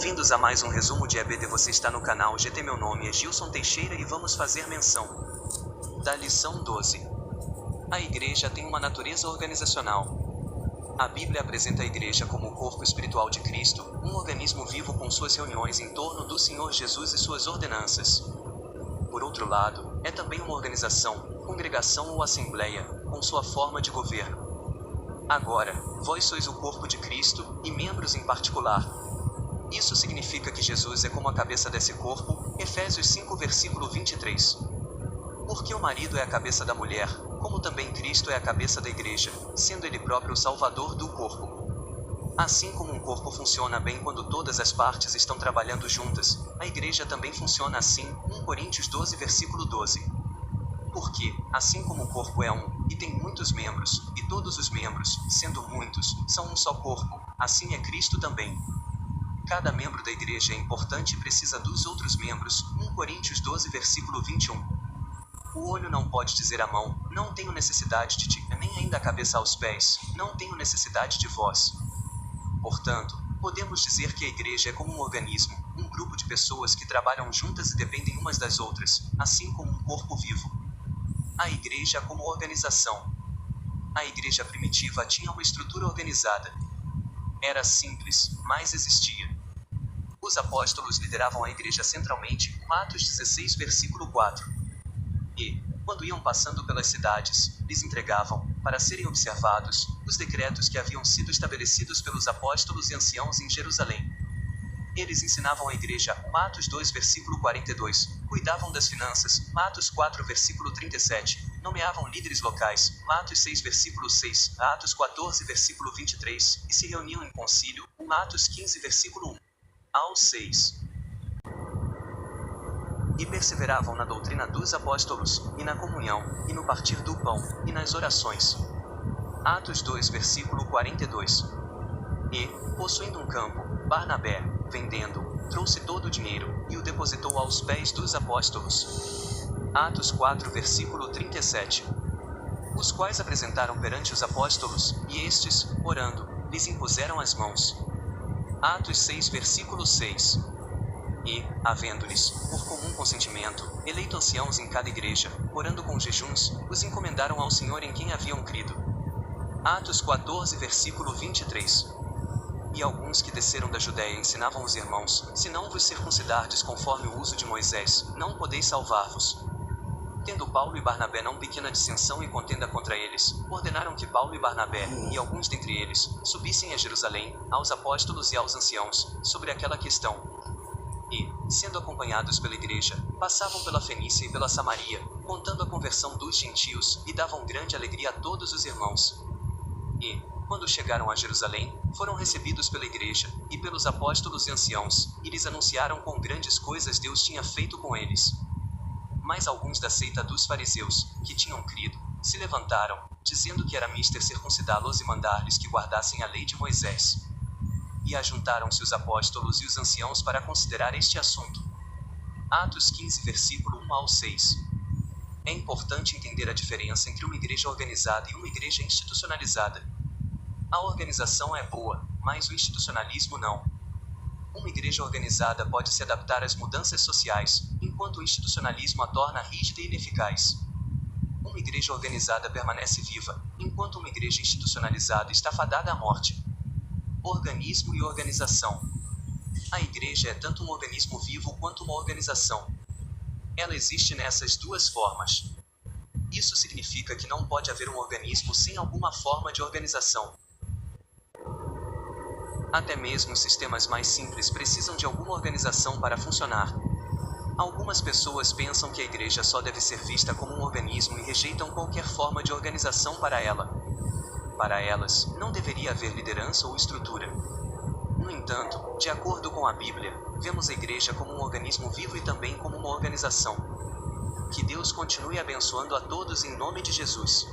Bem-vindos a mais um resumo de EBD. Você está no canal GT. Meu nome é Gilson Teixeira e vamos fazer menção da lição 12. A igreja tem uma natureza organizacional. A Bíblia apresenta a igreja como o corpo espiritual de Cristo, um organismo vivo com suas reuniões em torno do Senhor Jesus e suas ordenanças. Por outro lado, é também uma organização, congregação ou assembleia, com sua forma de governo. Agora, vós sois o corpo de Cristo, e membros em particular. Isso significa que Jesus é como a cabeça desse corpo, Efésios 5 versículo 23. Porque o marido é a cabeça da mulher, como também Cristo é a cabeça da igreja, sendo ele próprio o salvador do corpo. Assim como um corpo funciona bem quando todas as partes estão trabalhando juntas, a igreja também funciona assim, 1 Coríntios 12 versículo 12. Porque, assim como o corpo é um, e tem muitos membros, e todos os membros, sendo muitos, são um só corpo, assim é Cristo também. Cada membro da igreja é importante e precisa dos outros membros, 1 Coríntios 12 versículo 21. O olho não pode dizer à mão, não tenho necessidade de ti, nem ainda a cabeça aos pés, não tenho necessidade de vós. Portanto, podemos dizer que a igreja é como um organismo, um grupo de pessoas que trabalham juntas e dependem umas das outras, assim como um corpo vivo. A igreja como organização. A igreja primitiva tinha uma estrutura organizada. Era simples, mas existia. Os apóstolos lideravam a igreja centralmente, Atos 16 versículo 4. E, quando iam passando pelas cidades, lhes entregavam, para serem observados, os decretos que haviam sido estabelecidos pelos apóstolos e anciãos em Jerusalém. Eles ensinavam a igreja, Atos 2 versículo 42, cuidavam das finanças, Atos 4 versículo 37, nomeavam líderes locais, Atos 6 versículo 6, Atos 14 versículo 23, e se reuniam em concílio, Atos 15 versículo 1 ao 6. E perseveravam na doutrina dos apóstolos, e na comunhão, e no partir do pão, e nas orações. Atos 2 versículo 42. E, possuindo um campo, Barnabé, vendendo, trouxe todo o dinheiro, e o depositou aos pés dos apóstolos. Atos 4 versículo 37. Os quais apresentaram perante os apóstolos, e estes, orando, lhes impuseram as mãos. Atos 6 versículo 6. E, havendo-lhes, por comum consentimento, eleito anciãos em cada igreja, orando com jejuns, os encomendaram ao Senhor em quem haviam crido. Atos 14 versículo 23. E alguns que desceram da Judéia ensinavam os irmãos, se não vos circuncidardes conforme o uso de Moisés, não podeis salvar-vos. Tendo Paulo e Barnabé não pequena dissensão e contenda contra eles, ordenaram que Paulo e Barnabé, e alguns dentre eles, subissem a Jerusalém, aos apóstolos e aos anciãos, sobre aquela questão. E, sendo acompanhados pela igreja, passavam pela Fenícia e pela Samaria, contando a conversão dos gentios, e davam grande alegria a todos os irmãos. E, quando chegaram a Jerusalém, foram recebidos pela igreja, e pelos apóstolos e anciãos, e lhes anunciaram quão grandes coisas Deus tinha feito com eles. Mas alguns da seita dos fariseus, que tinham crido, se levantaram, dizendo que era mister circuncidá-los e mandar-lhes que guardassem a lei de Moisés. E ajuntaram-se os apóstolos e os anciãos para considerar este assunto. Atos 15 versículo 1 ao 6. É importante entender a diferença entre uma igreja organizada e uma igreja institucionalizada. A organização é boa, mas o institucionalismo não. Uma igreja organizada pode se adaptar às mudanças sociais, enquanto o institucionalismo a torna rígida e ineficaz. Uma igreja organizada permanece viva, enquanto uma igreja institucionalizada está fadada à morte. Organismo e organização. A igreja é tanto um organismo vivo quanto uma organização. Ela existe nessas duas formas. Isso significa que não pode haver um organismo sem alguma forma de organização. Até mesmo os sistemas mais simples precisam de alguma organização para funcionar. Algumas pessoas pensam que a igreja só deve ser vista como um organismo e rejeitam qualquer forma de organização para ela. Para elas, não deveria haver liderança ou estrutura. No entanto, de acordo com a Bíblia, vemos a igreja como um organismo vivo e também como uma organização. Que Deus continue abençoando a todos em nome de Jesus.